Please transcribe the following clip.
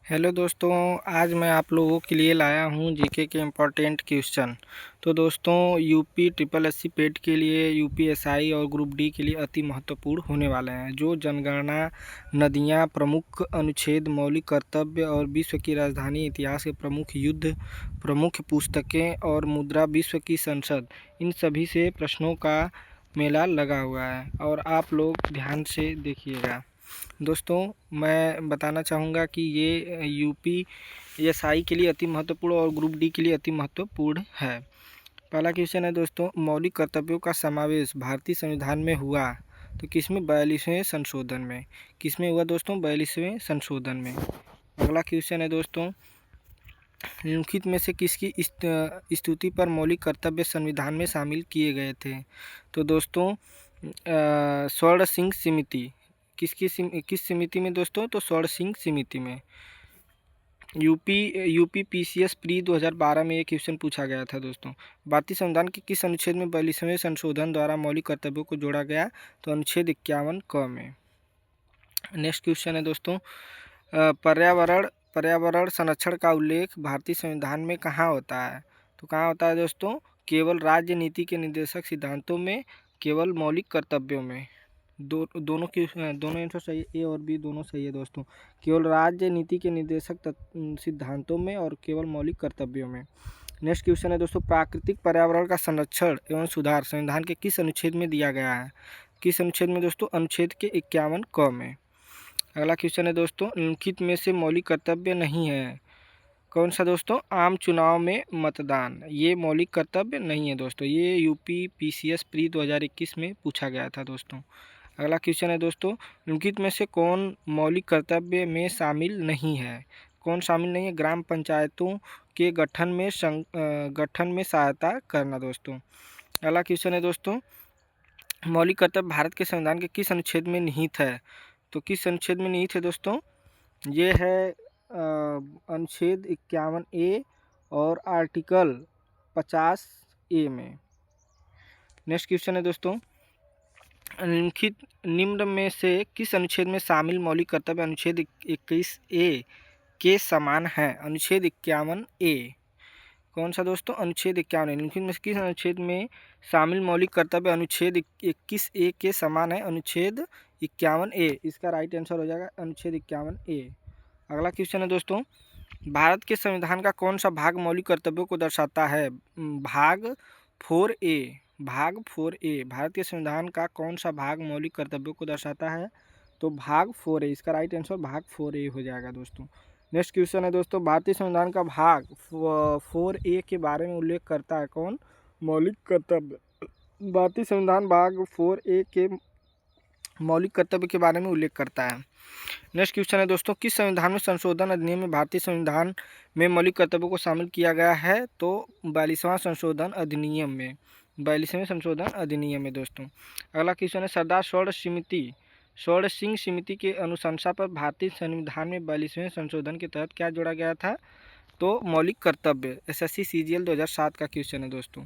Hello दोस्तों, आज मैं आप लोगों के लिए लाया हूं जीके के इम्पोर्टेंट क्वेश्चन। तो दोस्तों, यूपी ट्रिपल एससी पेट के लिए, यूपीएसआई और ग्रुप डी के लिए अति महत्वपूर्ण होने वाले हैं। जो जनगणना, नदियां, प्रमुख अनुच्छेद, मौलिक कर्तव्य और विश्व की राजधानी, इतिहास के प्रमुख युद्ध, प्रमुख पुस्तकें और मुद्रा, विश्व की संसद, इन सभी से प्रश्नों का मेला लगा हुआ है और आप लोग ध्यान से देखिएगा। दोस्तों, मैं बताना चाहूँगा कि ये यूपीएसआई के लिए अति महत्वपूर्ण और ग्रुप डी के लिए अति महत्वपूर्ण है। पहला क्वेश्चन है दोस्तों, मौलिक कर्तव्यों का समावेश भारतीय संविधान में हुआ तो किसमें? 42वें संशोधन में। किसमें हुआ दोस्तों? 42वें संशोधन में। अगला क्वेश्चन है दोस्तों, निम्नलिखित में से किसकी स्तुति पर मौलिक कर्तव्य संविधान में शामिल किए गए थे? तो दोस्तों, स्वर्ण सिंह समिति। किस समिति में दोस्तों? तो स्वर्ण सिंह समिति में। यूपी पीसीएस प्री 2012 में ये क्वेश्चन पूछा गया था दोस्तों। भारतीय संविधान के किस अनुच्छेद में 42वें संशोधन द्वारा मौलिक कर्तव्यों को जोड़ा गया? तो अनुच्छेद 51 क में। नेक्स्ट क्वेश्चन है दोस्तों, पर्यावरण संरक्षण का उल्लेख भारतीय संविधान में कहाँ होता है? तो कहाँ होता है दोस्तों? केवल राज्य नीति के निर्देशक सिद्धांतों में, केवल मौलिक कर्तव्यों में। दोनों आंसर सही है, ए और बी दोनों सही है दोस्तों। केवल राज्य नीति के निर्देशक सिद्धांतों में और केवल मौलिक कर्तव्यों में। नेक्स्ट क्वेश्चन है दोस्तों, प्राकृतिक पर्यावरण का संरक्षण एवं सुधार संविधान के किस अनुच्छेद में दिया गया है? किस अनुच्छेद में दोस्तों? अनुच्छेद के 51 क में। अगला क्वेश्चन है दोस्तों, निम्नलिखित में से मौलिक कर्तव्य नहीं है। कौन सा दोस्तों? आम चुनाव में मतदान। ये मौलिक कर्तव्य नहीं है दोस्तों। ये यूपी पीसीएस प्री 2021 में पूछा गया था दोस्तों। अगला क्वेश्चन है दोस्तों, निम्नलिखित में से कौन मौलिक कर्तव्य में शामिल नहीं है? कौन शामिल नहीं है? ग्राम पंचायतों के गठन में सहायता करना दोस्तों। अगला क्वेश्चन है दोस्तों, मौलिक कर्तव्य भारत के संविधान के किस अनुच्छेद में निहित है? तो किस अनुच्छेद में निहित है दोस्तों? ये है अनुच्छेद 51A और आर्टिकल 50A में। नेक्स्ट क्वेश्चन है दोस्तों, निम्न में से किस अनुच्छेद में शामिल मौलिक कर्तव्य अनुच्छेद 21A के समान है? अनुच्छेद 51A। कौन सा दोस्तों? अनुच्छेद 51A। निम्नलिखित में से किस अनुच्छेद में शामिल मौलिक कर्तव्य अनुच्छेद 21A के समान है? अनुच्छेद 51A। इसका राइट आंसर हो जाएगा अनुच्छेद 51A। अगला क्वेश्चन है दोस्तों, भारत के संविधान का कौन सा भाग मौलिक कर्तव्यों को दर्शाता है? भाग 4A। भाग 4A। भारत के संविधान का कौन सा भाग मौलिक कर्तव्यों को दर्शाता है? तो भाग 4A। इसका राइट आंसर भाग 4A हो जाएगा दोस्तों। नेक्स्ट क्वेश्चन है दोस्तों, भारतीय संविधान का भाग 4A के बारे में उल्लेख करता है कौन? मौलिक कर्तव्य। भारतीय संविधान भाग 4A के मौलिक कर्तव्य के बारे में उल्लेख करता है। नेक्स्ट क्वेश्चन है दोस्तों, किस संविधान में संशोधन अधिनियम में भारतीय संविधान में मौलिक कर्तव्यों को शामिल किया गया है? तो 42वां संशोधन अधिनियम में। 42वें संशोधन अधिनियम में दोस्तों। अगला क्वेश्चन है, सरदार स्वर्ण सिंह समिति के अनुशंसा पर भारतीय संविधान में 42वें संशोधन के तहत क्या जोड़ा गया था? तो मौलिक कर्तव्य। एसएससी सीजीएल 2007 का क्वेश्चन है दोस्तों।